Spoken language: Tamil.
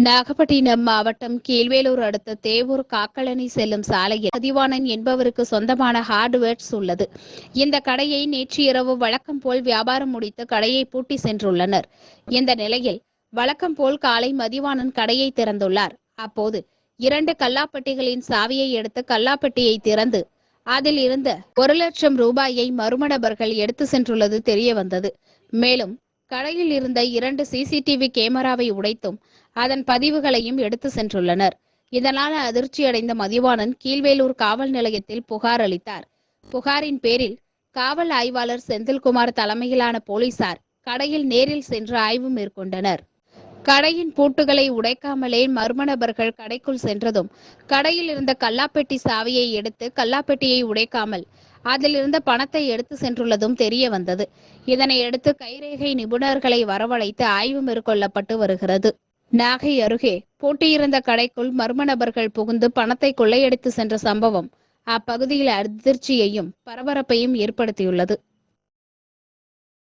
நாகப்பட்டினம் மாவட்டம் கீழ்வேலூர் அடுத்த தேவூர் காக்கலனி செல்லும் சாலையில் மதிவாணன் என்பவருக்கு சொந்தமான ஹார்ட்வேர்ஸ் உள்ளது. இந்த கடையை நேற்று இரவு வழக்கம் போல் வியாபாரம் முடித்து கடையை பூட்டி சென்றுள்ளனர். இந்த நிலையில் வழக்கம் போல் காலை மதிவாணன் கடையை திறந்துள்ளார். அப்போது 2 கல்லாப்பெட்டிகளின் சாவியை எடுத்து கல்லாப்பெட்டியை திறந்து அதில் இருந்த 1,00,000 ரூபாயை மர்ம நபர்கள் எடுத்து சென்றுள்ளது தெரியவந்தது. மேலும் கடையில் இருந்த 2 CCTV கேமராவை உடைத்தும் அதன் பதிவுகளையும் எடுத்து சென்றுள்ளனர். இதனால் அதிர்ச்சியடைந்த மதிவாணன் கீழ்வேலூர் காவல் நிலையத்தில் புகார் அளித்தார். புகாரின் பேரில் காவல் ஆய்வாளர் செந்தில்குமார் தலைமையிலான போலீசார் கடையில் நேரில் சென்று ஆய்வு மேற்கொண்டனர். கடையின் பூட்டுகளை உடைக்காமலே மர்ம நபர்கள் கடைக்குள் சென்றதும் கடையில் இருந்த கல்லாப்பெட்டி சாவியை எடுத்து கல்லாப்பெட்டியை உடைக்காமல் அதில் இருந்த பணத்தை எடுத்து சென்றுள்ளதும் தெரிய வந்தது. இதனையடுத்து கைரேகை நிபுணர்களை வரவழைத்து ஆய்வு மேற்கொள்ளப்பட்டு வருகிறது. நாகை அருகே பூட்டியிருந்த கடைக்குள் மர்ம நபர்கள் புகுந்து பணத்தை கொள்ளையடித்து சென்ற சம்பவம் அப்பகுதியில் அதிர்ச்சியையும் பரபரப்பையும் ஏற்படுத்தியுள்ளது.